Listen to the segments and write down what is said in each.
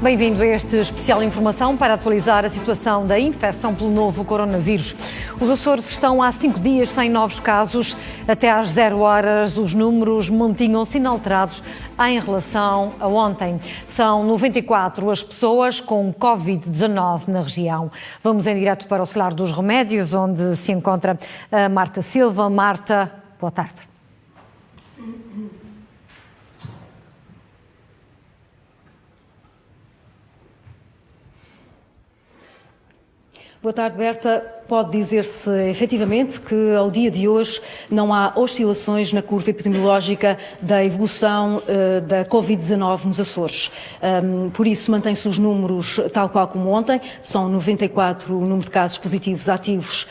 Bem-vindo a este especial informação para atualizar a situação da infecção pelo novo coronavírus. Os Açores estão há 5 dias sem novos casos. Até às 0 horas, os números mantinham-se inalterados em relação a ontem. São 94 as pessoas com Covid-19 na região. Vamos em direto para o Solar dos Remédios, onde se encontra a Marta Silva. Marta, boa tarde. Boa tarde, Berta. Pode dizer-se efetivamente que ao dia de hoje não há oscilações na curva epidemiológica da evolução da Covid-19 nos Açores. Por isso mantém-se os números tal qual como ontem, são 94 o número de casos positivos ativos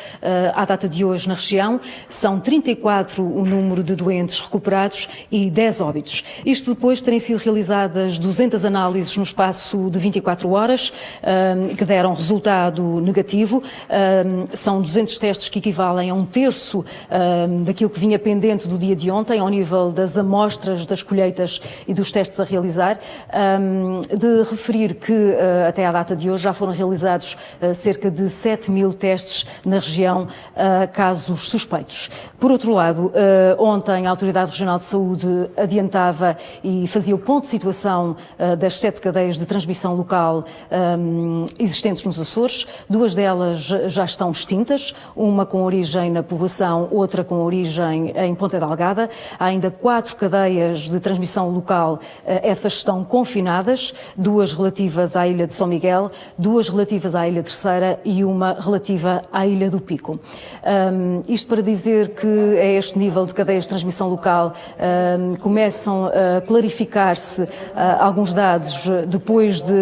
à data de hoje na região, são 34 o número de doentes recuperados e 10 óbitos. Isto depois de terem sido realizadas 200 análises no espaço de 24 horas, que deram resultado negativo. São 200 testes que equivalem a 1/3 daquilo que vinha pendente do dia de ontem, ao nível das amostras, das colheitas e dos testes a realizar. De referir que até à data de hoje já foram realizados cerca de 7.000 testes na região, casos suspeitos. Por outro lado, ontem a Autoridade Regional de Saúde adiantava e fazia o ponto de situação das 7 cadeias de transmissão local existentes nos Açores. 2 delas já estão extintas, uma com origem na povoação, outra com origem em Ponta Delgada. Há ainda 4 cadeias de transmissão local, essas estão confinadas, 2 relativas à Ilha de São Miguel, 2 relativas à Ilha Terceira e uma relativa à Ilha do Pico. Isto para dizer que a este nível de cadeias de transmissão local começam a clarificar-se alguns dados depois de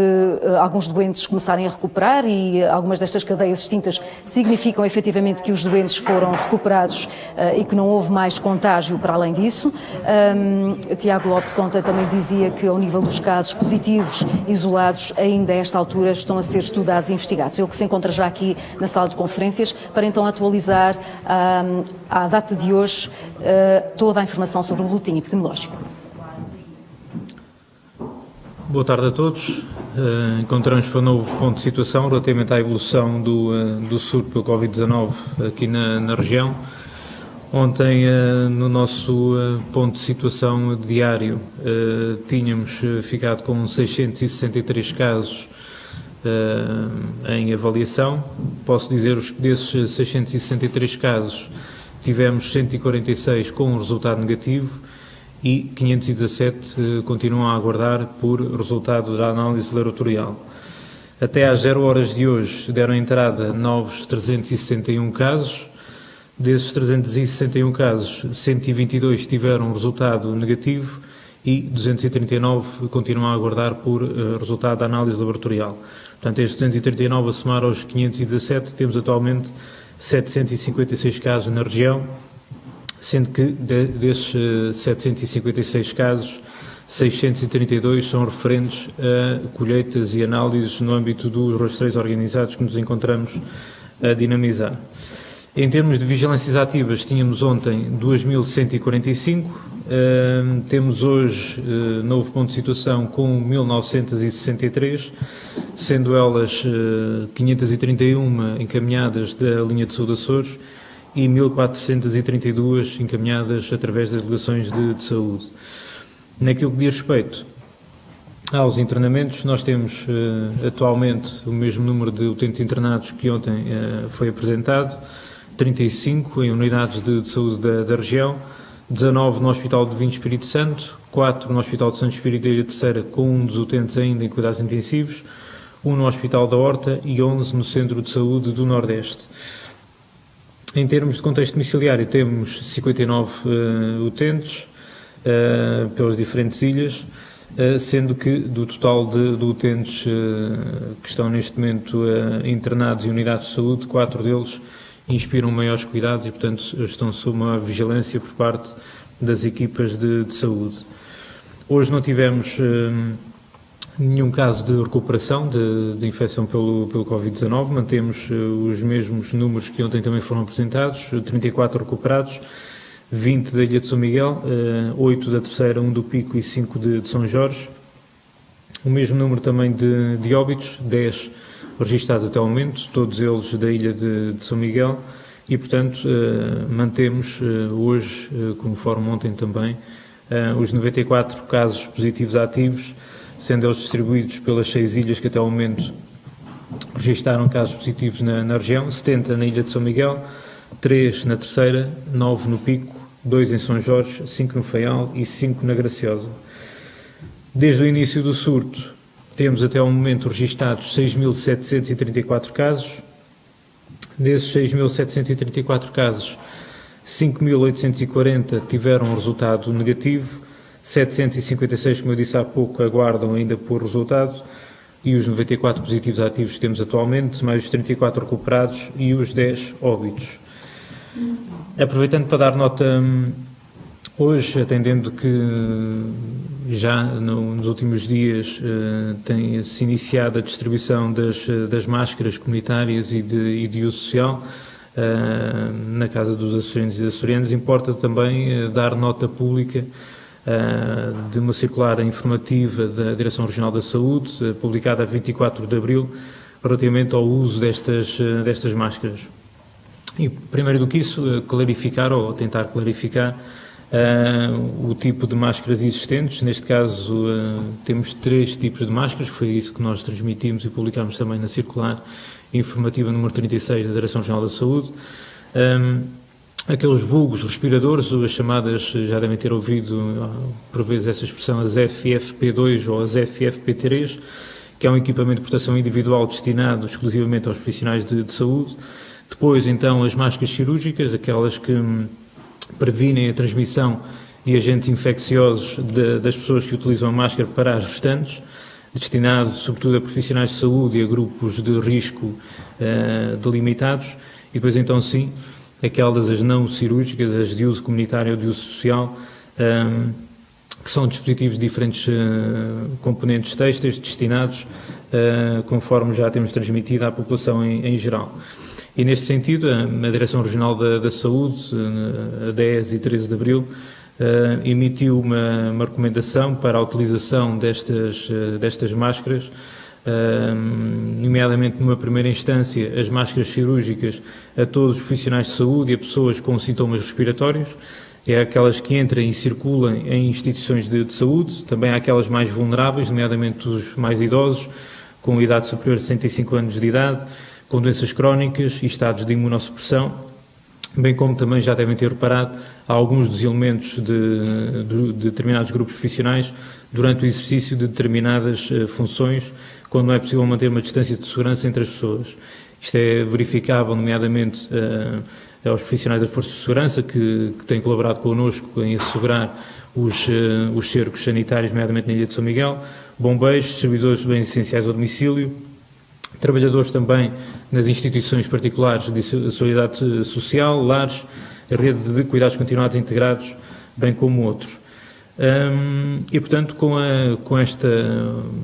alguns doentes começarem a recuperar, e algumas destas cadeias extintas significam efetivamente que os doentes foram recuperados e que não houve mais contágio para além disso. Tiago Lopes ontem também dizia que ao nível dos casos positivos isolados, ainda a esta altura estão a ser estudados e investigados. Ele que se encontra já aqui na sala de conferências para então atualizar à data de hoje toda a informação sobre o boletim epidemiológico. Boa tarde a todos. Encontramos para um novo ponto de situação relativamente à evolução do surto pelo Covid-19 aqui na região. Ontem, no nosso ponto de situação diário, tínhamos ficado com 663 casos em avaliação. Posso dizer-vos que desses 663 casos tivemos 146 com um resultado negativo e 517 continuam a aguardar por resultado da análise laboratorial. Até às 0 horas de hoje deram entrada novos 361 casos. Desses 361 casos, 122 tiveram resultado negativo e 239 continuam a aguardar por resultado da análise laboratorial. Portanto, estes 239 a somar aos 517, temos atualmente 756 casos na região, sendo que desses 756 casos, 632 são referentes a colheitas e análises no âmbito dos rastreios organizados que nos encontramos a dinamizar. Em termos de vigilâncias ativas, tínhamos ontem 2.145, temos hoje novo ponto de situação com 1.963, sendo elas 531 encaminhadas da linha de saúde Açores e 1.432 encaminhadas através das delegações de saúde. Naquilo que diz respeito aos internamentos, nós temos atualmente o mesmo número de utentes internados que ontem foi apresentado, 35 em unidades de saúde da região, 19 no Hospital de Vinho Espírito Santo, 4 no Hospital de Santo Espírito da Ilha Terceira, com um dos utentes ainda em cuidados intensivos, 1 no Hospital da Horta e 11 no Centro de Saúde do Nordeste. Em termos de contexto domiciliário, temos 59 utentes pelas diferentes ilhas, sendo que do total de utentes que estão neste momento internados em unidades de saúde, 4 deles inspiram maiores cuidados e, portanto, estão sob uma vigilância por parte das equipas de saúde. Hoje não tivemos nenhum caso de recuperação de infecção pelo Covid-19, mantemos os mesmos números que ontem também foram apresentados, 34 recuperados, 20 da Ilha de São Miguel, 8 da Terceira, 1 do Pico e 5 de São Jorge. O mesmo número também de óbitos, 10 registados até ao momento, todos eles da ilha de São Miguel, e, portanto, mantemos hoje, conforme ontem também, os 94 casos positivos ativos, sendo eles distribuídos pelas 6 ilhas que até ao momento registaram casos positivos na região, 70 na ilha de São Miguel, 3 na Terceira, 9 no Pico, 2 em São Jorge, 5 no Faial e 5 na Graciosa. Desde o início do surto, temos até ao momento registados 6.734 casos. Desses 6.734 casos, 5.840 tiveram um resultado negativo, 756, como eu disse há pouco, aguardam ainda por resultado, e os 94 positivos ativos que temos atualmente, mais os 34 recuperados e os 10 óbitos. Aproveitando para dar nota hoje, atendendo que já nos últimos dias tem-se iniciado a distribuição das máscaras comunitárias e de uso social na Casa dos Açorianos e Açorianas, importa também dar nota pública de uma circular informativa da Direção Regional da Saúde, publicada a 24 de abril, relativamente ao uso destas máscaras. E, primeiro do que isso, clarificar ou tentar clarificar o tipo de máscaras existentes. Neste caso, temos 3 tipos de máscaras, foi isso que nós transmitimos e publicámos também na circular informativa número 36 da Direção Regional da Saúde. Aqueles vulgos respiradores, as chamadas, já devem ter ouvido por vezes essa expressão, as FFP2 ou as FFP3, que é um equipamento de proteção individual destinado exclusivamente aos profissionais de saúde. Depois, então, as máscaras cirúrgicas, aquelas que previnem a transmissão de agentes infecciosos das pessoas que utilizam a máscara para as restantes, destinado sobretudo a profissionais de saúde e a grupos de risco delimitados. E depois, então, sim, aquelas as não cirúrgicas, as de uso comunitário ou de uso social, que são dispositivos de diferentes componentes têxteis destinados, conforme já temos transmitido à população em geral. E neste sentido, a Direção Regional da Saúde, a 10 e 13 de abril, emitiu uma recomendação para a utilização destas máscaras, nomeadamente numa primeira instância as máscaras cirúrgicas a todos os profissionais de saúde e a pessoas com sintomas respiratórios, é aquelas que entram e circulam em instituições de saúde, também há aquelas mais vulneráveis, nomeadamente os mais idosos, com idade superior a 65 anos de idade, com doenças crónicas e estados de imunossupressão, bem como também já devem ter reparado alguns dos elementos de determinados grupos profissionais durante o exercício de determinadas funções, quando não é possível manter uma distância de segurança entre as pessoas. Isto é verificável, nomeadamente, aos profissionais das forças de segurança que têm colaborado connosco em assegurar os cercos sanitários, nomeadamente na Ilha de São Miguel, bombeiros, servidores de bens essenciais ao domicílio, trabalhadores também nas instituições particulares de solidariedade social, lares, a rede de cuidados continuados integrados, bem como outros. E, portanto, com esta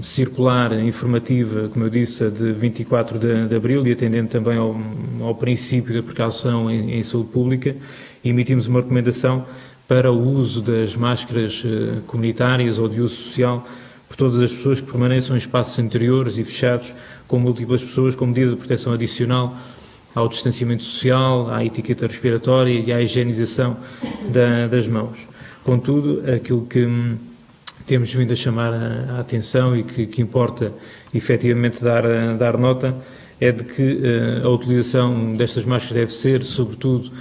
circular informativa, como eu disse, de 24 de abril, e atendendo também ao princípio da precaução em saúde pública, emitimos uma recomendação para o uso das máscaras comunitárias ou de uso social por todas as pessoas que permaneçam em espaços interiores e fechados com múltiplas pessoas, com medida de proteção adicional ao distanciamento social, à etiqueta respiratória e à higienização das mãos. Contudo, aquilo que temos vindo a chamar a atenção e que importa efetivamente dar nota é de que a utilização destas máscaras deve ser, sobretudo,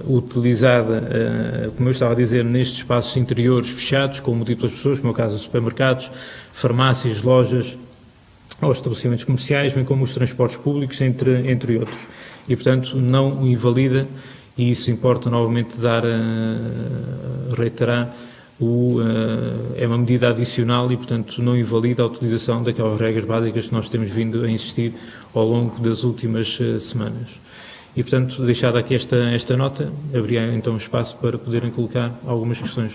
utilizada, como eu estava a dizer, nestes espaços interiores fechados, com múltiplas pessoas, como é o caso dos supermercados, farmácias, lojas, aos estabelecimentos comerciais, bem como os transportes públicos, entre outros. E, portanto, não invalida, e isso importa novamente reiterar, é uma medida adicional e, portanto, não invalida a utilização daquelas regras básicas que nós temos vindo a insistir ao longo das últimas semanas. E, portanto, deixada aqui esta nota, abria então espaço para poderem colocar algumas questões.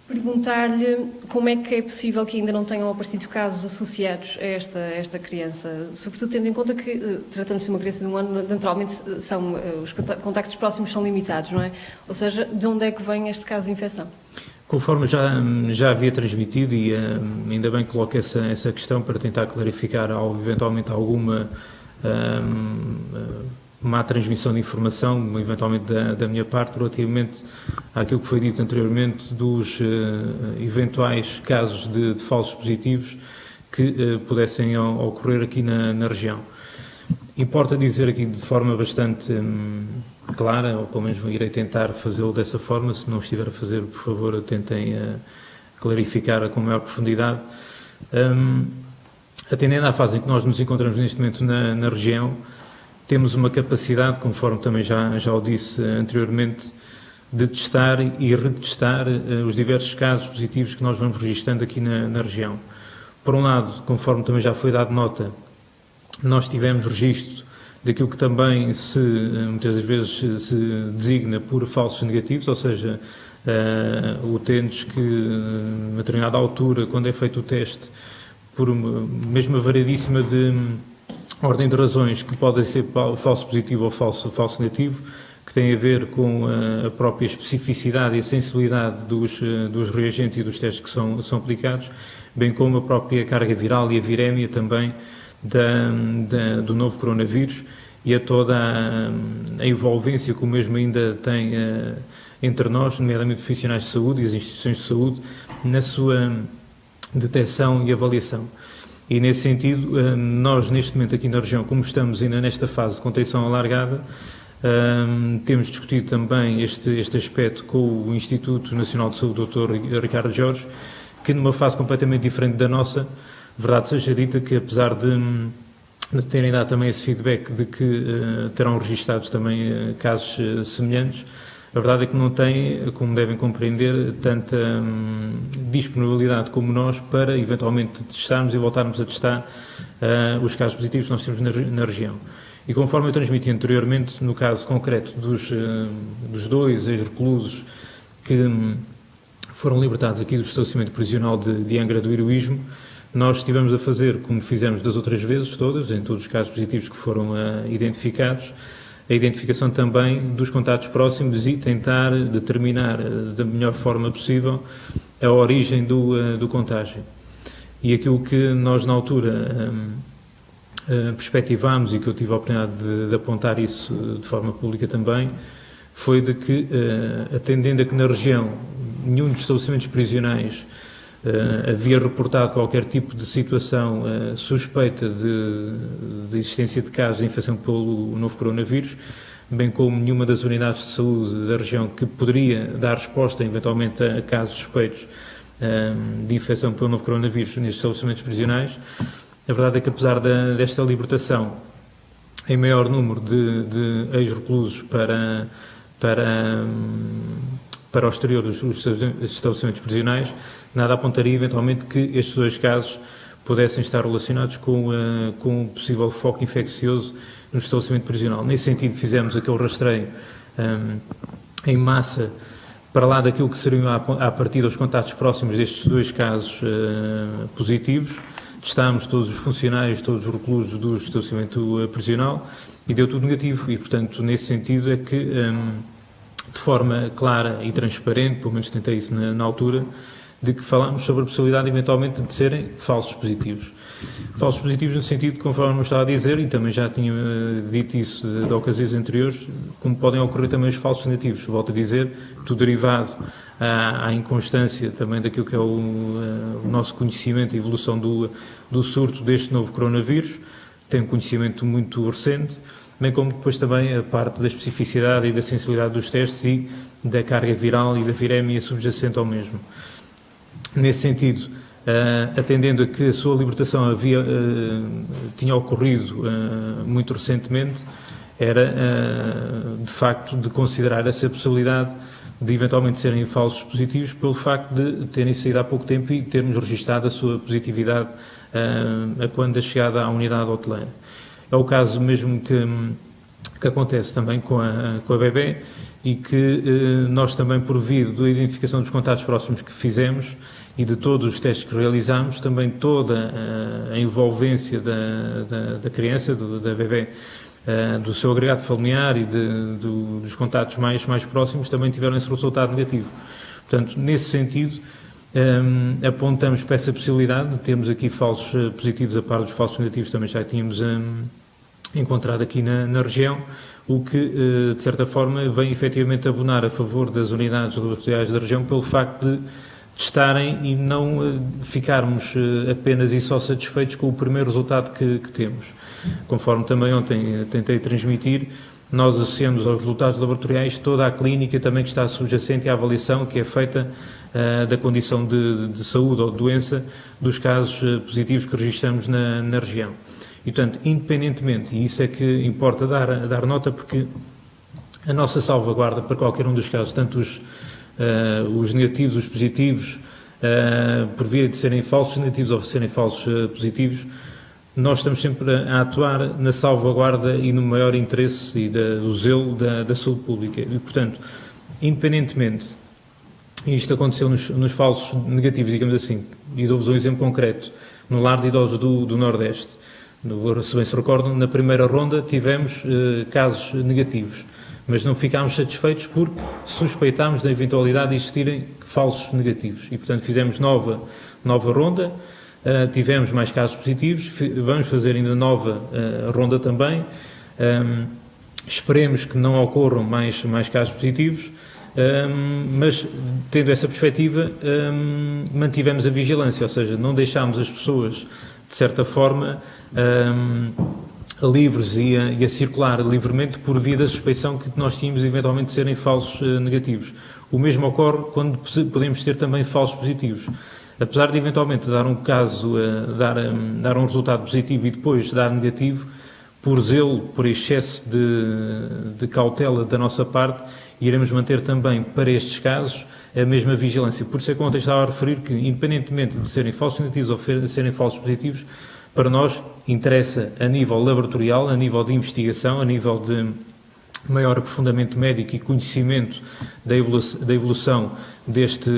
Perguntar-lhe como é que é possível que ainda não tenham aparecido casos associados a esta criança, sobretudo tendo em conta que, tratando-se de uma criança de 1 ano, naturalmente os contactos próximos são limitados, não é? Ou seja, de onde é que vem este caso de infecção? Conforme já havia transmitido, e ainda bem que coloco essa questão para tentar clarificar eventualmente alguma má transmissão de informação, eventualmente da minha parte, relativamente àquilo que foi dito anteriormente dos eventuais casos de falsos positivos que pudessem ocorrer aqui na região. Importa dizer aqui de forma bastante clara, ou pelo menos irei tentar fazê-lo dessa forma, se não estiver a fazer, por favor, tentem clarificar com maior profundidade. Atendendo à fase em que nós nos encontramos neste momento na região, temos uma capacidade, conforme também já o disse anteriormente, de testar e retestar os diversos casos positivos que nós vamos registrando aqui na região. Por um lado, conforme também já foi dado nota, nós tivemos registro daquilo que também muitas das vezes se designa por falsos negativos, ou seja, utentes que, a determinada altura, quando é feito o teste, por mesmo uma variedíssima de ordem de razões que podem ser falso positivo ou falso negativo, que tem a ver com a própria especificidade e a sensibilidade dos reagentes e dos testes que são aplicados, bem como a própria carga viral e a virémia também do novo coronavírus e a toda a envolvência que o mesmo ainda tem entre nós, nomeadamente profissionais de saúde e as instituições de saúde, na sua detecção e avaliação. E, nesse sentido, nós, neste momento, aqui na região, como estamos ainda nesta fase de contenção alargada, temos discutido também este aspecto com o Instituto Nacional de Saúde, Dr. Ricardo Jorge, que numa fase completamente diferente da nossa, verdade seja dita que, apesar de terem dado também esse feedback de que terão registados também casos semelhantes, a verdade é que não têm, como devem compreender, tanta disponibilidade como nós para eventualmente testarmos e voltarmos a testar os casos positivos que nós temos na região. E conforme eu transmiti anteriormente, no caso concreto dos 2 ex-reclusos que foram libertados aqui do estabelecimento prisional de Angra do Heroísmo, nós estivemos a fazer, como fizemos das outras vezes todas, em todos os casos positivos que foram identificados, a identificação também dos contatos próximos e tentar determinar da melhor forma possível a origem do contágio. E aquilo que nós, na altura, perspectivámos e que eu tive a oportunidade de apontar isso de forma pública também, foi de que, atendendo a que na região nenhum dos estabelecimentos prisionais havia reportado qualquer tipo de situação suspeita de existência de casos de infecção pelo novo coronavírus, bem como nenhuma das unidades de saúde da região que poderia dar resposta eventualmente a casos suspeitos de infecção pelo novo coronavírus nestes estabelecimentos prisionais. A verdade é que, apesar desta libertação em maior número de ex-reclusos para o exterior dos estabelecimentos prisionais, nada apontaria eventualmente que estes 2 casos pudessem estar relacionados com um possível foco infeccioso no estabelecimento prisional. Nesse sentido, fizemos aquele rastreio em massa para lá daquilo que seriam à partida os contactos próximos destes 2 casos positivos. Testámos todos os funcionários, todos os reclusos do estabelecimento prisional e deu tudo negativo. E, portanto, nesse sentido é que, de forma clara e transparente, pelo menos tentei isso na altura, de que falámos sobre a possibilidade, eventualmente, de serem falsos positivos. Falsos positivos no sentido, conforme eu estava a dizer, e também já tinha dito isso de ocasiões anteriores, como podem ocorrer também os falsos negativos. Volto a dizer, tudo derivado à inconstância também daquilo que é o nosso conhecimento e evolução do surto deste novo coronavírus. Tem um conhecimento muito recente, bem como depois também a parte da especificidade e da sensibilidade dos testes e da carga viral e da virémia subjacente ao mesmo. Nesse sentido, atendendo a que a sua libertação tinha ocorrido muito recentemente, era de facto de considerar essa possibilidade de eventualmente serem falsos positivos pelo facto de terem saído há pouco tempo e termos registado a sua positividade a quando da chegada à unidade hoteleira. É o caso mesmo que acontece também com a bebê e que nós também, por via da identificação dos contatos próximos que fizemos e de todos os testes que realizamos, também toda a envolvência da criança, da bebê, do seu agregado familiar e dos contatos mais próximos, também tiveram esse resultado negativo. Portanto, nesse sentido, apontamos para essa possibilidade de termos aqui falsos positivos, a par dos falsos negativos também já tínhamos encontrado aqui na região, o que, de certa forma, vem efetivamente abonar a favor das unidades laboratoriais da região pelo facto de testarem e não ficarmos apenas e só satisfeitos com o primeiro resultado que temos. Conforme também ontem tentei transmitir, nós associamos aos resultados laboratoriais toda a clínica também que está subjacente à avaliação que é feita da condição de saúde ou de doença dos casos positivos que registramos na região. E, portanto, independentemente, e isso é que importa dar nota, porque a nossa salvaguarda para qualquer um dos casos, tanto os negativos, os positivos, por via de serem falsos negativos ou serem falsos positivos, nós estamos sempre a atuar na salvaguarda e no maior interesse e do zelo da saúde pública. E, portanto, independentemente, e isto aconteceu nos falsos negativos, digamos assim, e dou-vos um exemplo concreto, no lar de idosos do Nordeste. Se bem se recordam, na primeira ronda tivemos casos negativos, mas não ficámos satisfeitos porque suspeitámos da eventualidade de existirem falsos negativos. E, portanto, fizemos nova ronda, tivemos mais casos positivos, vamos fazer ainda nova ronda também, esperemos que não ocorram mais casos positivos, mas, tendo essa perspectiva, mantivemos a vigilância, ou seja, não deixámos as pessoas, de certa forma, livres e a circular livremente por via da suspeição que nós tínhamos eventualmente de serem falsos negativos. O mesmo ocorre quando podemos ter também falsos positivos. Apesar de eventualmente dar um caso, dar um resultado positivo e depois dar negativo, por zelo, por excesso de cautela da nossa parte, iremos manter também para estes casos a mesma vigilância. Por isso é que ontem estava a referir que, independentemente de serem falsos negativos ou serem falsos positivos, para nós interessa a nível laboratorial, a nível de investigação, a nível de maior aprofundamento médico e conhecimento da evolução deste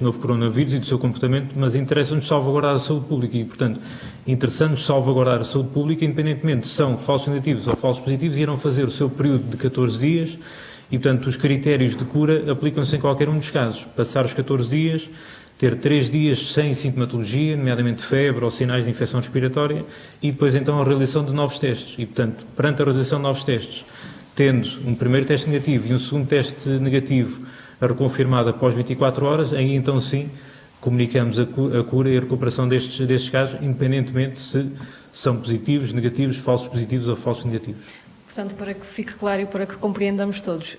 novo coronavírus e do seu comportamento, mas interessa-nos salvaguardar a saúde pública e, portanto, interessa-nos salvaguardar a saúde pública, independentemente se são falsos negativos ou falsos positivos, irão fazer o seu período de 14 dias e, portanto, os critérios de cura aplicam-se em qualquer um dos casos. Passar os 14 dias, ter 3 dias sem sintomatologia, nomeadamente febre ou sinais de infecção respiratória, e depois então a realização de novos testes. E, portanto, perante a realização de novos testes, tendo um primeiro teste negativo e um segundo teste negativo reconfirmado após 24 horas, aí então sim comunicamos a cura e a recuperação destes casos, independentemente se são positivos, negativos, falsos positivos ou falsos negativos. Portanto, para que fique claro e para que compreendamos todos,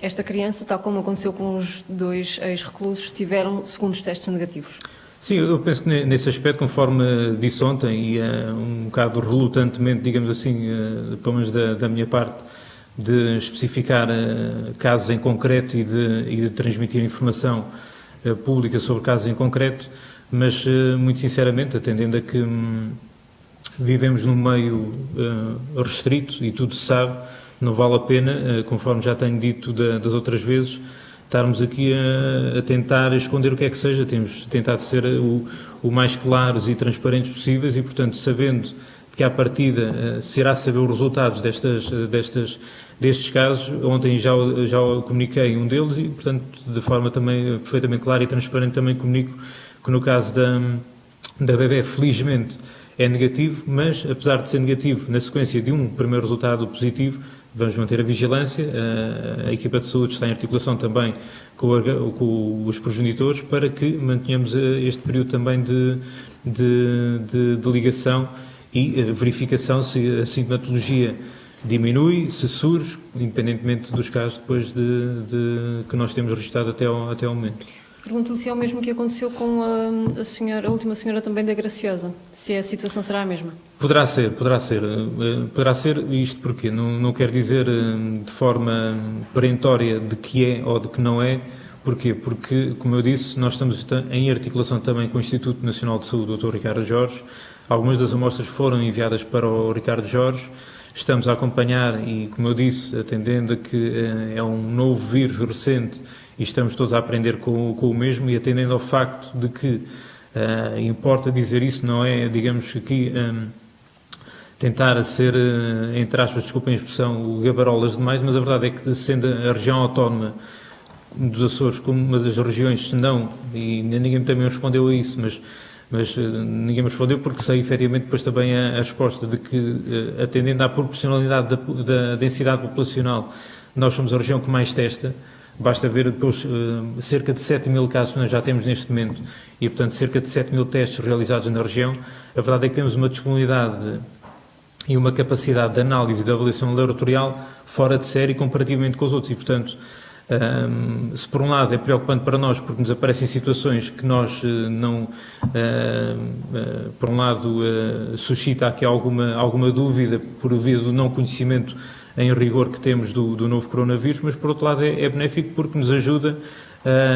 esta criança, tal como aconteceu com os 2 ex-reclusos, tiveram segundos testes negativos? Sim, eu penso que nesse aspecto, conforme disse ontem, e um bocado relutantemente, digamos assim, pelo menos da minha parte, de especificar casos em concreto e de transmitir informação pública sobre casos em concreto, mas, muito sinceramente, atendendo a que vivemos num meio restrito e tudo se sabe, não vale a pena, conforme já tenho dito das outras vezes, estarmos aqui a tentar esconder o que é que seja. Temos tentado ser o mais claros e transparentes possíveis e, portanto, sabendo que à partida se irá saber os resultados destes casos, ontem já comuniquei um deles e, portanto, de forma também perfeitamente clara e transparente também comunico que no caso da bebé, felizmente, é negativo, mas apesar de ser negativo, na sequência de um primeiro resultado positivo, vamos manter a vigilância, a equipa de saúde está em articulação também com os progenitores para que mantenhamos este período também de ligação e verificação se a sintomatologia diminui, se surge, independentemente dos casos depois que nós temos registrado até ao momento. Pergunto-lhe se é o mesmo que aconteceu com a última senhora também da Graciosa, se a situação será a mesma. Poderá ser, isto porque não quer dizer de forma perentória de que é ou de que não é. Porquê? Porque, como eu disse, nós estamos em articulação também com o Instituto Nacional de Saúde, o Dr. Ricardo Jorge. Algumas das amostras foram enviadas para o Ricardo Jorge, estamos a acompanhar e, como eu disse, atendendo a que é um novo vírus recente e estamos todos a aprender com o mesmo e atendendo ao facto de que importa dizer isso, não é, digamos aqui, tentar ser, entre aspas, desculpem a expressão, o gabarolas demais, mas a verdade é que, sendo a região autónoma dos Açores como uma das regiões, se não, e ninguém também respondeu a isso, mas ninguém me respondeu porque sei efetivamente depois também a resposta de que, atendendo à proporcionalidade da densidade populacional, nós somos a região que mais testa. Basta ver depois cerca de 7.000 casos que nós já temos neste momento e, portanto, cerca de 7.000 testes realizados na região. A verdade é que temos uma disponibilidade e uma capacidade de análise e de avaliação laboratorial fora de série comparativamente com os outros e, portanto, se por um lado é preocupante para nós porque nos aparecem situações que nós não, por um lado, suscita aqui alguma dúvida por via do não conhecimento em rigor que temos do novo coronavírus, mas por outro lado é benéfico porque nos ajuda,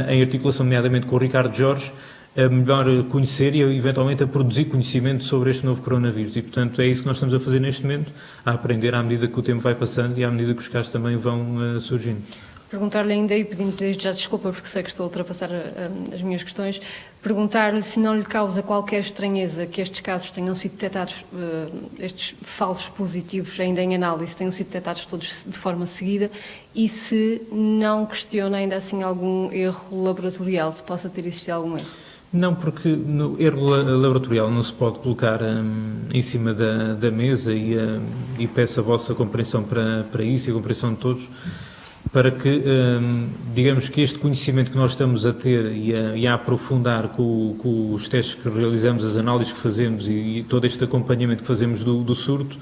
em articulação nomeadamente com o Ricardo Jorge, a melhor conhecer e eventualmente a produzir conhecimento sobre este novo coronavírus e, portanto, é isso que nós estamos a fazer neste momento, a aprender à medida que o tempo vai passando e à medida que os casos também vão surgindo. Perguntar-lhe ainda, e pedindo desde já desculpa porque sei que estou a ultrapassar as minhas questões, perguntar-lhe se não lhe causa qualquer estranheza que estes casos tenham sido detectados, estes falsos positivos ainda em análise, tenham sido detectados todos de forma seguida e se não questiona ainda assim algum erro laboratorial, se possa ter existido algum erro. Não, porque no erro laboratorial não se pode colocar em cima da mesa e peço a vossa compreensão para isso e a compreensão de todos, para que, digamos que este conhecimento que nós estamos a ter e a aprofundar com os testes que realizamos, as análises que fazemos e todo este acompanhamento que fazemos do surto,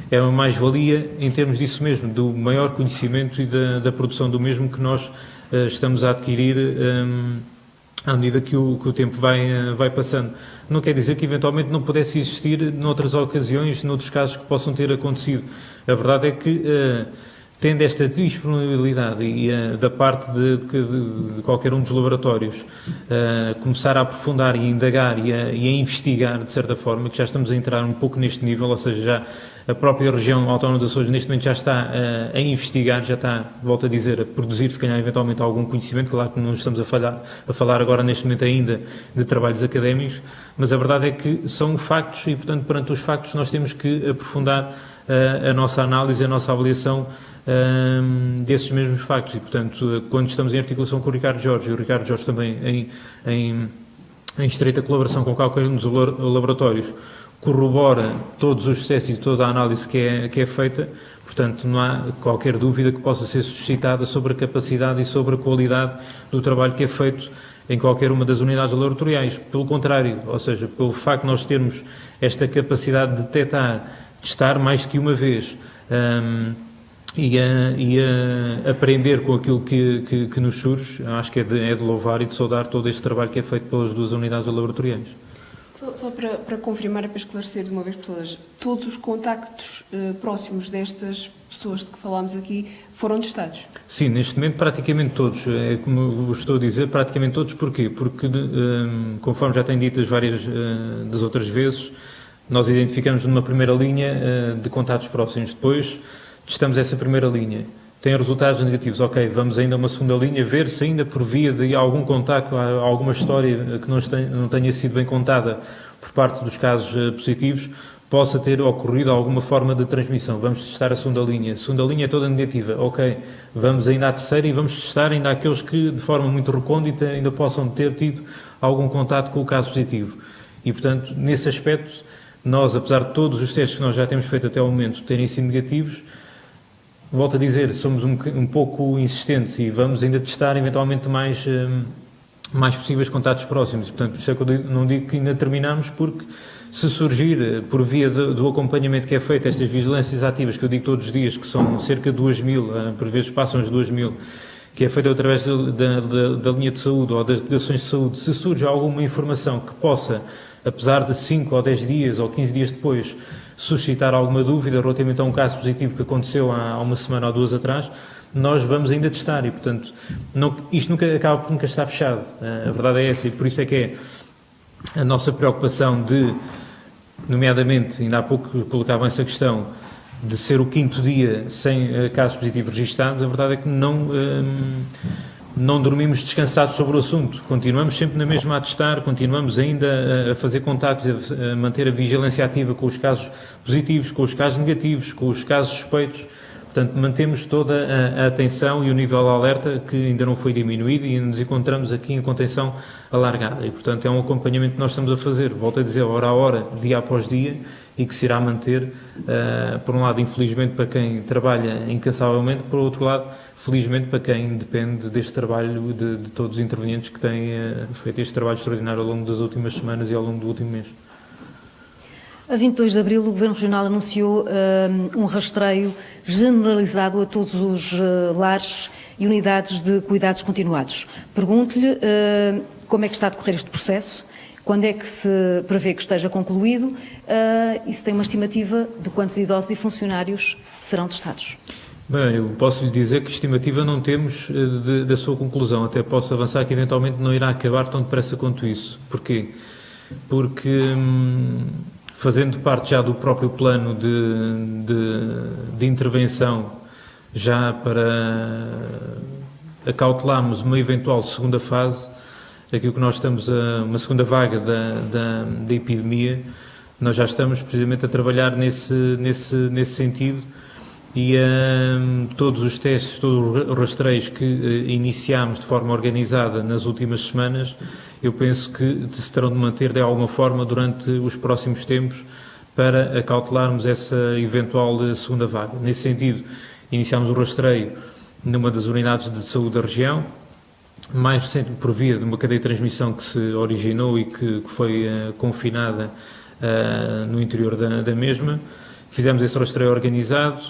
é uma mais-valia em termos disso mesmo, do maior conhecimento e da produção do mesmo que nós estamos a adquirir à medida que o tempo vai passando. Não quer dizer que eventualmente não pudesse existir noutras ocasiões, noutros casos que possam ter acontecido. A verdade é que, tendo esta disponibilidade e da parte de qualquer um dos laboratórios começar a aprofundar e a indagar e a investigar, de certa forma, que já estamos a entrar um pouco neste nível, ou seja, já a própria região autónoma dos Açores neste momento já está a investigar, já está, volto a dizer, a produzir, se calhar, eventualmente algum conhecimento. Claro que não estamos a falar agora neste momento ainda de trabalhos académicos, mas a verdade é que são factos e, portanto, perante os factos nós temos que aprofundar a nossa análise, a nossa avaliação desses mesmos factos e, portanto, quando estamos em articulação com o Ricardo Jorge e o Ricardo Jorge também em estreita colaboração com qualquer um dos laboratórios, corrobora todos os processos e toda a análise que é feita, portanto, não há qualquer dúvida que possa ser suscitada sobre a capacidade e sobre a qualidade do trabalho que é feito em qualquer uma das unidades laboratoriais. Pelo contrário, ou seja, pelo facto de nós termos esta capacidade de detectar, testar mais que uma vez, e a aprender com aquilo que nos surge, acho que é de louvar e de saudar todo este trabalho que é feito pelas duas unidades laboratoriais. Só para confirmar e para esclarecer de uma vez por todas, todos os contactos próximos destas pessoas de que falámos aqui foram testados? Sim, neste momento praticamente todos, é como vos estou a dizer, praticamente todos. Porquê? Porque, conforme já tenho dito as várias das outras vezes, nós identificamos numa primeira linha de contactos próximos, depois testamos essa primeira linha, tem resultados negativos, ok, vamos ainda a uma segunda linha, ver se ainda por via de algum contacto, alguma história que não tenha sido bem contada por parte dos casos positivos, possa ter ocorrido alguma forma de transmissão. Vamos testar a segunda linha é toda negativa, ok, vamos ainda à terceira e vamos testar ainda aqueles que de forma muito recôndita ainda possam ter tido algum contato com o caso positivo. E, portanto, nesse aspecto, nós, apesar de todos os testes que nós já temos feito até ao momento terem sido negativos, volto a dizer, somos um pouco insistentes e vamos ainda testar eventualmente mais possíveis contatos próximos. Portanto, por isso é que eu não digo que ainda terminamos, porque se surgir, por via do acompanhamento que é feito, estas vigilâncias ativas, que eu digo todos os dias, que são cerca de 2.000, por vezes passam as 2.000, que é feito através da linha de saúde ou das delegações de saúde, se surge alguma informação que possa, apesar de 5 ou 10 dias ou 15 dias depois, suscitar alguma dúvida relativamente a um caso positivo que aconteceu há uma semana ou duas atrás, nós vamos ainda testar e, portanto, isto acaba por nunca estar fechado. A verdade é essa e por isso é que é a nossa preocupação de, nomeadamente, ainda há pouco colocava essa questão, de ser o 5º dia sem casos positivos registados, a verdade é que não dormimos descansados sobre o assunto. Continuamos sempre na mesma a testar, continuamos ainda a fazer contactos, a manter a vigilância ativa com os casos positivos, com os casos negativos, com os casos suspeitos. Portanto, mantemos toda a atenção e o nível de alerta que ainda não foi diminuído e nos encontramos aqui em contenção alargada. E, portanto, é um acompanhamento que nós estamos a fazer, volto a dizer, hora a hora, dia após dia, e que se irá manter, por um lado, infelizmente, para quem trabalha incansavelmente, por outro lado, felizmente, para quem depende deste trabalho de todos os intervenientes que têm feito este trabalho extraordinário ao longo das últimas semanas e ao longo do último mês. A 22 de abril, o Governo Regional anunciou um rastreio generalizado a todos os lares e unidades de cuidados continuados. Pergunto-lhe como é que está a decorrer este processo, quando é que se prevê que esteja concluído e se tem uma estimativa de quantos idosos e funcionários serão testados. Bem, eu posso lhe dizer que estimativa não temos da sua conclusão, até posso avançar que eventualmente não irá acabar tão depressa quanto isso. Porquê? Porque, fazendo parte já do próprio plano de intervenção, já para acautelarmos uma eventual segunda fase, aquilo que nós estamos uma segunda vaga da epidemia, nós já estamos precisamente a trabalhar nesse sentido e todos os testes, todos os rastreios que iniciámos de forma organizada nas últimas semanas, eu penso que se terão de manter de alguma forma durante os próximos tempos para acautelarmos essa eventual segunda vaga. Nesse sentido, iniciámos o rastreio numa das unidades de saúde da região, mais recente por via de uma cadeia de transmissão que se originou e que foi confinada no interior da mesma. Fizemos esse rastreio organizado.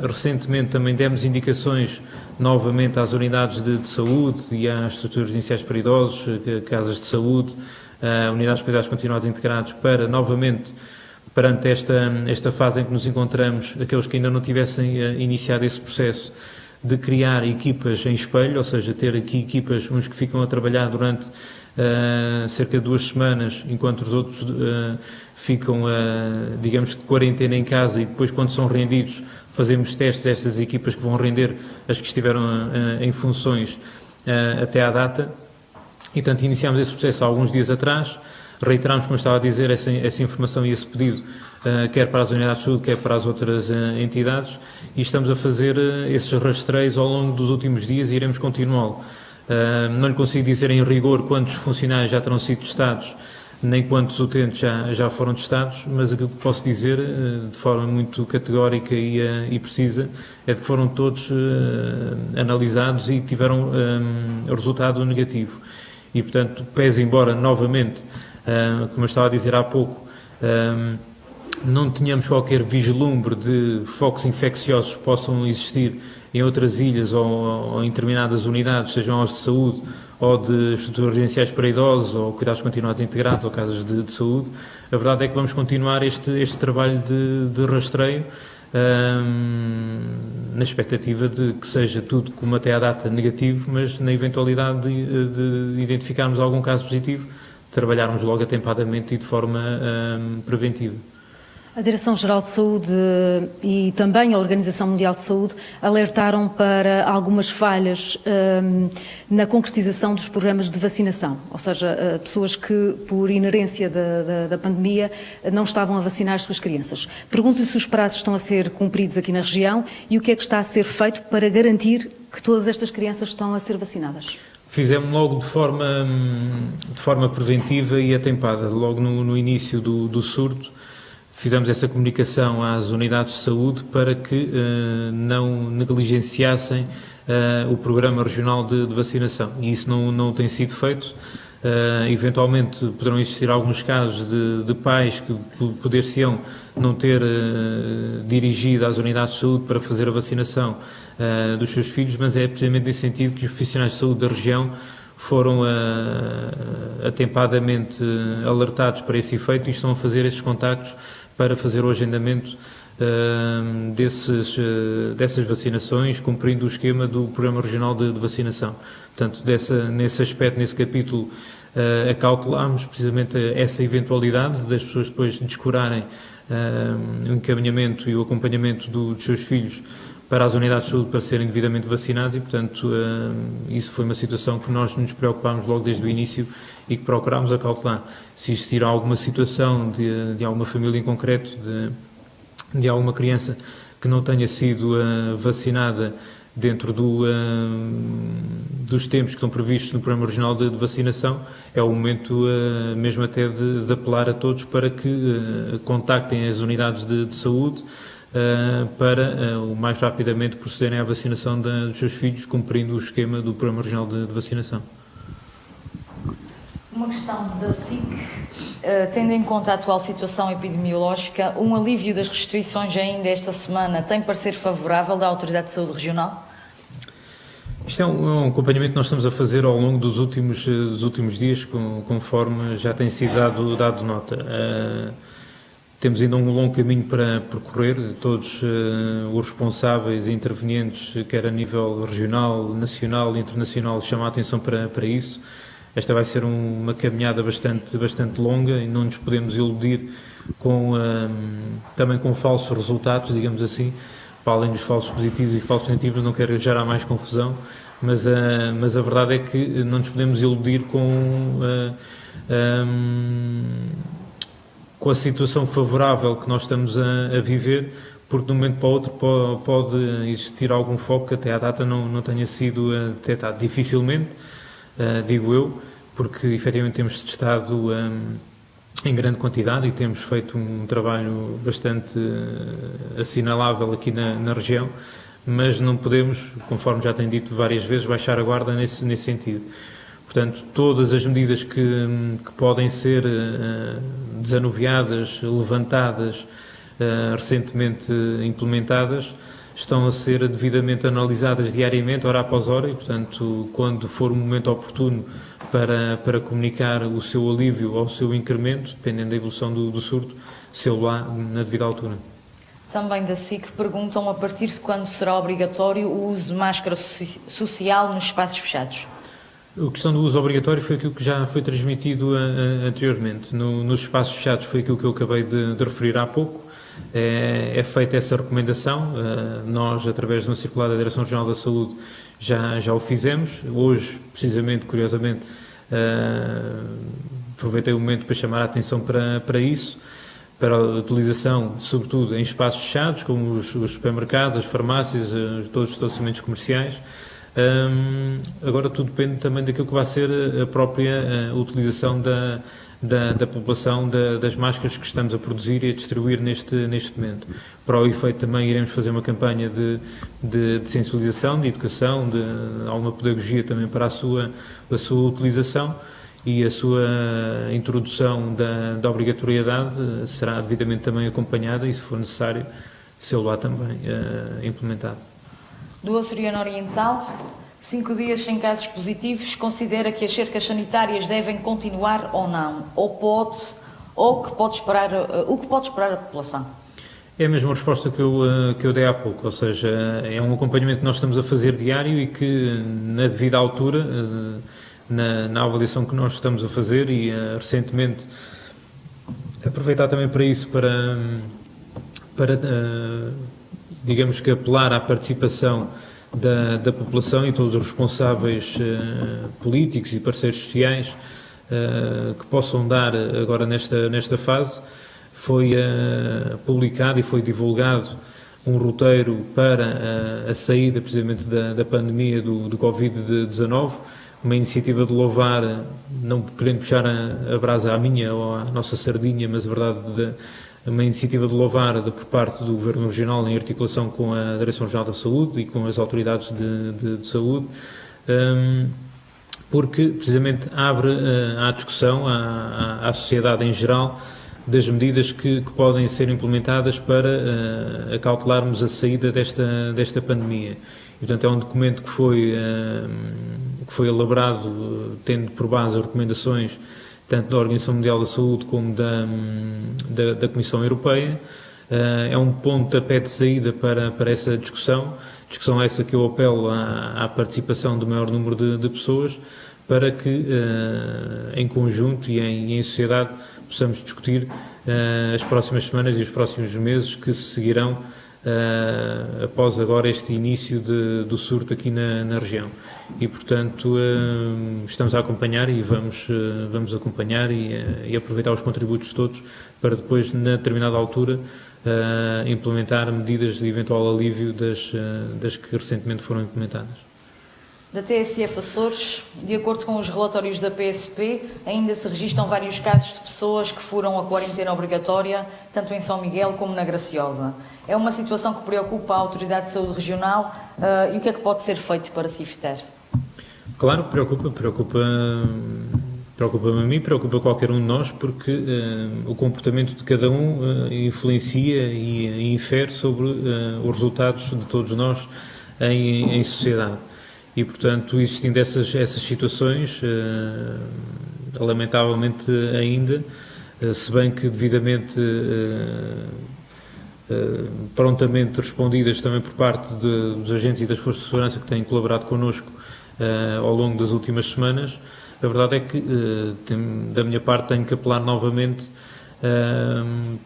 Recentemente também demos indicações novamente às unidades de saúde e às estruturas iniciais para idosos, casas de saúde, unidades de cuidados continuados integrados, para novamente, perante esta fase em que nos encontramos, aqueles que ainda não tivessem iniciado esse processo, de criar equipas em espelho, ou seja, ter aqui equipas, uns que ficam a trabalhar durante cerca de 2 semanas, enquanto os outros ficam, digamos, de quarentena em casa, e depois, quando são rendidos, fazemos testes a estas equipas que vão render as que estiveram em funções até à data. E, portanto, iniciámos esse processo há alguns dias atrás, reiterámos, como estava a dizer, essa informação e esse pedido, quer para as unidades de saúde, quer para as outras entidades, e estamos a fazer esses rastreios ao longo dos últimos dias e iremos continuá-lo. Não lhe consigo dizer em rigor quantos funcionários já terão sido testados, nem quantos utentes já foram testados, mas aquilo que posso dizer, de forma muito categórica e precisa, é de que foram todos analisados e tiveram resultado negativo. E, portanto, pese embora, novamente, como eu estava a dizer há pouco, não tenhamos qualquer vislumbre de focos infecciosos que possam existir em outras ilhas ou em determinadas unidades, sejam as de saúde ou de estruturas residenciais para idosos, ou cuidados continuados integrados, ou casas de saúde, a verdade é que vamos continuar este trabalho de rastreio, na expectativa de que seja tudo como até à data negativo, mas na eventualidade de identificarmos algum caso positivo, trabalharmos logo atempadamente e de forma preventiva. A Direção-Geral de Saúde e também a Organização Mundial de Saúde alertaram para algumas falhas na concretização dos programas de vacinação, ou seja, pessoas que, por inerência da pandemia, não estavam a vacinar as suas crianças. Pergunto-lhe se os prazos estão a ser cumpridos aqui na região e o que é que está a ser feito para garantir que todas estas crianças estão a ser vacinadas. Fizemos logo de forma preventiva e atempada, logo no início do surto. Fizemos essa comunicação às unidades de saúde para que não negligenciassem o programa regional de vacinação. E isso não tem sido feito. Eventualmente poderão existir alguns casos de pais que poder-se-ão não ter dirigido às unidades de saúde para fazer a vacinação dos seus filhos, mas é precisamente nesse sentido que os profissionais de saúde da região foram atempadamente alertados para esse efeito e estão a fazer esses contactos para fazer o agendamento dessas vacinações, cumprindo o esquema do Programa Regional de Vacinação. Portanto, nesse aspecto, nesse capítulo, acautelámos precisamente essa eventualidade das pessoas depois descurarem o encaminhamento e o acompanhamento dos seus filhos para as unidades de saúde para serem devidamente vacinados e, portanto, isso foi uma situação que nós nos preocupámos logo desde o início e que procurámos acautelar. Se existir alguma situação de alguma família em concreto, de alguma criança que não tenha sido vacinada dentro dos tempos que estão previstos no Programa Regional de Vacinação, é o momento mesmo até de apelar a todos para que contactem as unidades de saúde para o mais rapidamente procederem à vacinação dos seus filhos, cumprindo o esquema do Programa Regional de Vacinação. Uma questão da SIC, tendo em conta a atual situação epidemiológica, um alívio das restrições ainda esta semana tem parecer favorável da Autoridade de Saúde Regional? Isto é um acompanhamento que nós estamos a fazer ao longo dos últimos dias, conforme já tem sido dado nota. Temos ainda um longo caminho para percorrer, todos os responsáveis e intervenientes, quer a nível regional, nacional e internacional, chamam a atenção para isso. Esta vai ser uma caminhada bastante longa e não nos podemos iludir também com falsos resultados, digamos assim, para além dos falsos positivos e falsos negativos, não quero gerar mais confusão, mas a verdade é que não nos podemos iludir com a situação favorável que nós estamos a viver, porque de um momento para o outro pode existir algum foco que até à data não tenha sido detectado. Dificilmente, digo eu, porque efetivamente temos testado em grande quantidade e temos feito um trabalho bastante assinalável aqui na região, mas não podemos, conforme já tenho dito várias vezes, baixar a guarda nesse sentido. Portanto, todas as medidas que podem ser desanuviadas, levantadas, recentemente implementadas, estão a ser devidamente analisadas diariamente, hora após hora, e, portanto, quando for o momento oportuno para comunicar o seu alívio ou o seu incremento, dependendo da evolução do surto, se-lo lá na devida altura. Também da SIC perguntam a partir de quando será obrigatório o uso de máscara social nos espaços fechados. A questão do uso obrigatório foi aquilo que já foi transmitido anteriormente. Nos espaços fechados foi aquilo que eu acabei de referir há pouco. É feita essa recomendação. Nós, através de uma circular da Direção Regional da Saúde, já o fizemos. Hoje, precisamente, curiosamente, aproveitei o momento para chamar a atenção para isso, para a utilização, sobretudo, em espaços fechados, como os supermercados, as farmácias, todos os estabelecimentos comerciais. Agora tudo depende também daquilo que vai ser a própria utilização da população das máscaras que estamos a produzir e a distribuir neste momento. Para o efeito também iremos fazer uma campanha de sensibilização, de educação, de alguma pedagogia também para a sua utilização, e a sua introdução da obrigatoriedade será devidamente também acompanhada e, se for necessário, ser lá também implementado. Do Açoriano Oriental, 5 dias sem casos positivos, considera que as cercas sanitárias devem continuar ou não? O que pode esperar a população? É a mesma resposta que eu dei há pouco, ou seja, é um acompanhamento que nós estamos a fazer diário e que, na devida altura, na avaliação que nós estamos a fazer, e recentemente aproveitar também para isso, para digamos que apelar à participação da população e todos os responsáveis políticos e parceiros sociais que possam dar agora nesta fase. Foi publicado e foi divulgado um roteiro para a saída precisamente da pandemia do Covid-19, uma iniciativa de louvar, não querendo puxar a brasa à minha ou à nossa sardinha, mas a verdade uma iniciativa de louvar por parte do Governo Regional em articulação com a Direção Regional da Saúde e com as autoridades de saúde, porque precisamente abre à discussão, à sociedade em geral, das medidas que podem ser implementadas para acautelarmos a saída desta pandemia. E, portanto, é um documento que foi elaborado tendo por base as recomendações tanto da Organização Mundial da Saúde como da Comissão Europeia. É um pontapé de saída para essa discussão essa que eu apelo à participação do maior número de pessoas, para que em conjunto e em sociedade possamos discutir as próximas semanas e os próximos meses que se seguirão após agora este início do surto aqui na região. E, portanto, estamos a acompanhar e vamos acompanhar e aproveitar os contributos todos para depois, na determinada altura, implementar medidas de eventual alívio das que recentemente foram implementadas. Da TSF Açores, de acordo com os relatórios da PSP, ainda se registram vários casos de pessoas que foram a quarentena obrigatória, tanto em São Miguel como na Graciosa. É uma situação que preocupa a Autoridade de Saúde Regional e o que é que pode ser feito para se evitar? Claro, preocupa-me a mim, preocupa qualquer um de nós, porque o comportamento de cada um influencia e infere sobre os resultados de todos nós em sociedade. E, portanto, existindo essas situações, lamentavelmente ainda, se bem que devidamente prontamente respondidas também por parte dos agentes e das forças de segurança que têm colaborado connosco ao longo das últimas semanas, a verdade é que, da minha parte, tenho que apelar novamente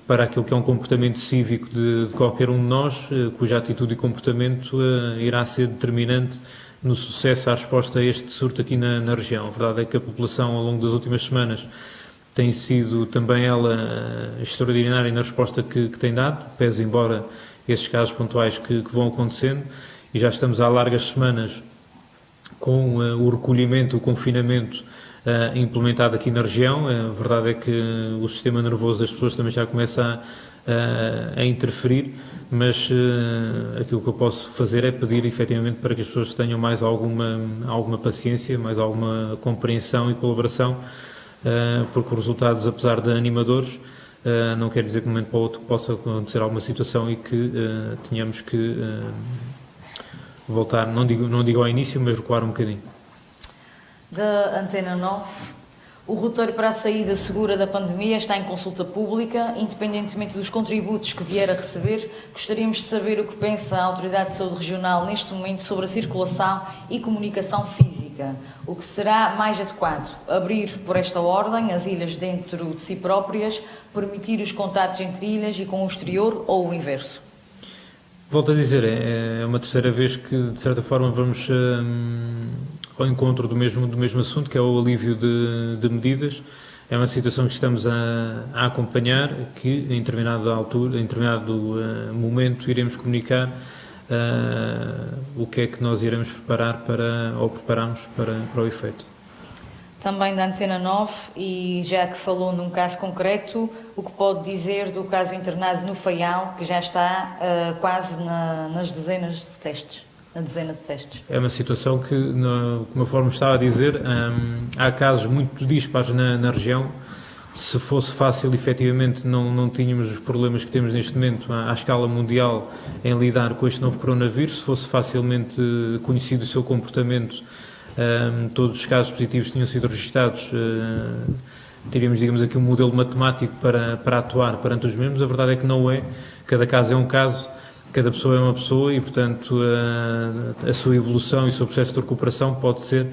para aquilo que é um comportamento cívico de qualquer um de nós, cuja atitude e comportamento irá ser determinante no sucesso à resposta a este surto aqui na região. A verdade é que a população, ao longo das últimas semanas, tem sido também ela extraordinária na resposta que tem dado, pese embora esses casos pontuais que vão acontecendo, e já estamos há largas semanas com o recolhimento, o confinamento implementado aqui na região. A verdade é que o sistema nervoso das pessoas também já começa a interferir, mas aquilo que eu posso fazer é pedir efetivamente para que as pessoas tenham mais alguma paciência, mais alguma compreensão e colaboração, porque os resultados, apesar de animadores, não quer dizer que de um momento para o outro possa acontecer alguma situação e que tenhamos que voltar, não digo ao início, mas recuar um bocadinho. Da Antena 9, o roteiro para a saída segura da pandemia está em consulta pública, independentemente dos contributos que vier a receber. Gostaríamos de saber o que pensa a Autoridade de Saúde Regional neste momento sobre a circulação e comunicação física. O que será mais adequado? Abrir por esta ordem as ilhas dentro de si próprias, permitir os contatos entre ilhas e com o exterior ou o inverso? Volto a dizer, é uma terceira vez que, de certa forma, vamos ao encontro do mesmo assunto, que é o alívio de medidas. É uma situação que estamos a acompanhar, que em determinada altura, em determinado momento, iremos comunicar o que é que nós iremos preparamos para o efeito. Também da Antena 9, e já que falou num caso concreto, o que pode dizer do caso internado no Faial, que já está quase nas dezenas de testes? Na dezena de testes. É uma situação que, conforme estava a dizer, há casos muito dispares na região. Se fosse fácil, efetivamente, não tínhamos os problemas que temos neste momento à escala mundial em lidar com este novo coronavírus. Se fosse facilmente conhecido o seu comportamento, todos os casos positivos tinham sido registados, teríamos, digamos, aqui um modelo matemático para atuar perante os mesmos. A verdade é que não é. Cada caso é um caso. Cada pessoa é uma pessoa e, portanto, a sua evolução e o seu processo de recuperação pode ser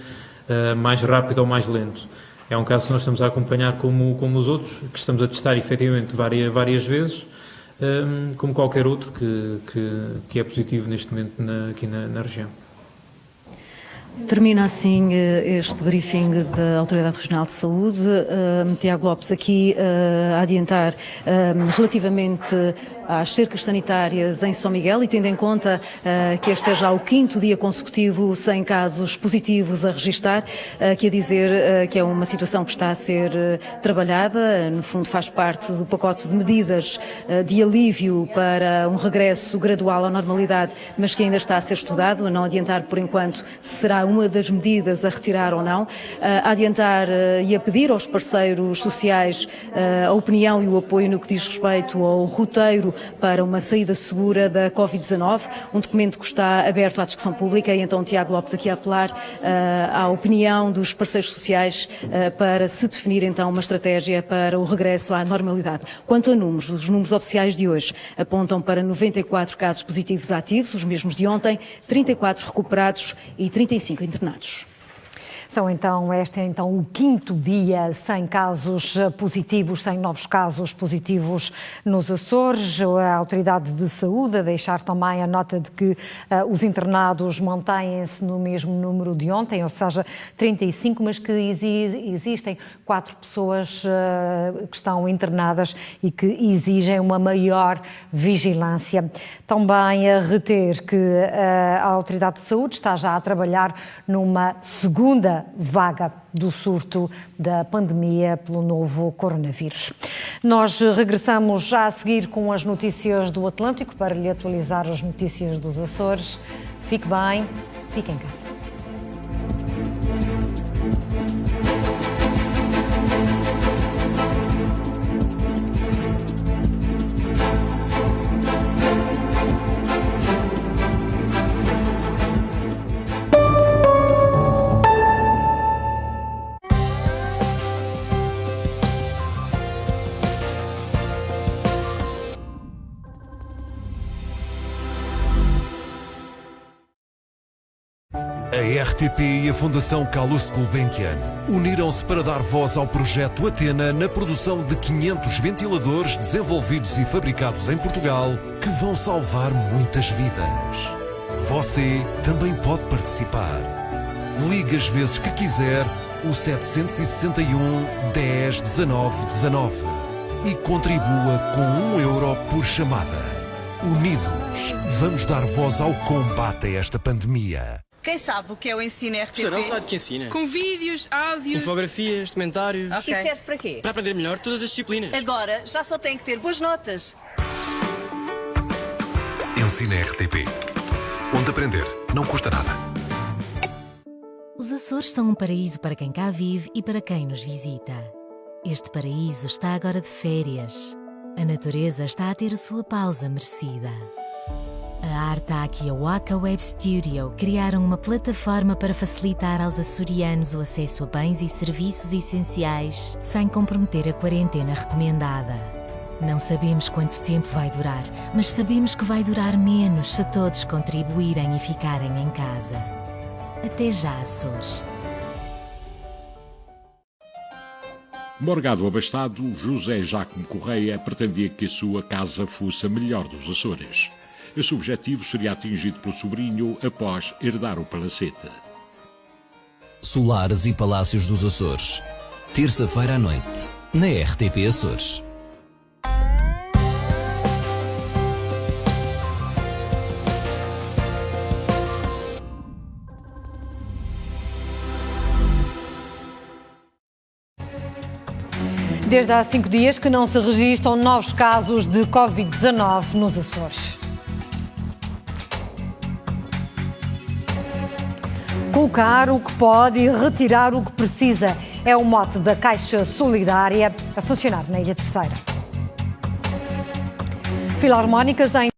mais rápido ou mais lento. É um caso que nós estamos a acompanhar como os outros, que estamos a testar efetivamente várias vezes, como qualquer outro que é positivo neste momento aqui na região. Termina assim este briefing da Autoridade Regional de Saúde. Tiago Lopes aqui a adiantar relativamente às cercas sanitárias em São Miguel, e tendo em conta que este é já o 5º dia consecutivo sem casos positivos a registar, que a dizer que é uma situação que está a ser trabalhada, no fundo faz parte do pacote de medidas de alívio para um regresso gradual à normalidade, mas que ainda está a ser estudado, a não adiantar por enquanto se será uma das medidas a retirar ou não, a adiantar e a pedir aos parceiros sociais a opinião e o apoio no que diz respeito ao roteiro para uma saída segura da Covid-19, um documento que está aberto à discussão pública, e então Tiago Lopes aqui a apelar à opinião dos parceiros sociais para se definir então uma estratégia para o regresso à normalidade. Quanto a números, os números oficiais de hoje apontam para 94 casos positivos ativos, os mesmos de ontem, 34 recuperados e 35 internados. Este é então o 5º dia sem casos positivos, sem novos casos positivos nos Açores. A Autoridade de Saúde a deixar também a nota de que os internados mantêm-se no mesmo número de ontem, ou seja, 35, mas que existem 4 pessoas que estão internadas e que exigem uma maior vigilância. Também a reter que a Autoridade de Saúde está já a trabalhar numa segunda vaga do surto da pandemia pelo novo coronavírus. Nós regressamos já a seguir com as notícias do Atlântico para lhe atualizar as notícias dos Açores. Fique bem, fique em casa. A RTP e a Fundação Calouste Gulbenkian uniram-se para dar voz ao projeto Atena na produção de 500 ventiladores desenvolvidos e fabricados em Portugal que vão salvar muitas vidas. Você também pode participar. Ligue as vezes que quiser o 761 10 19 19 e contribua com €1 por chamada. Unidos, vamos dar voz ao combate a esta pandemia. Quem sabe o que é o Ensino RTP? Será um site que ensina. Com vídeos, áudios, infografias, documentários. Okay. E serve para quê? Para aprender melhor todas as disciplinas. Agora já só tem que ter boas notas. Ensino RTP. Onde aprender não custa nada. Os Açores são um paraíso para quem cá vive e para quem nos visita. Este paraíso está agora de férias. A natureza está a ter a sua pausa merecida. A Artac e a Waka Web Studio criaram uma plataforma para facilitar aos açorianos o acesso a bens e serviços essenciais sem comprometer a quarentena recomendada. Não sabemos quanto tempo vai durar, mas sabemos que vai durar menos se todos contribuírem e ficarem em casa. Até já, Açores. Morgado abastado, José Jacomo Correia pretendia que a sua casa fosse a melhor dos Açores. Esse objetivo seria atingido pelo sobrinho após herdar o palacete. Solares e Palácios dos Açores. Terça-feira à noite, na RTP Açores. Desde há 5 dias que não se registram novos casos de Covid-19 nos Açores. Colocar o que pode e retirar o que precisa é o mote da Caixa Solidária a funcionar na Ilha Terceira. Filarmónicas em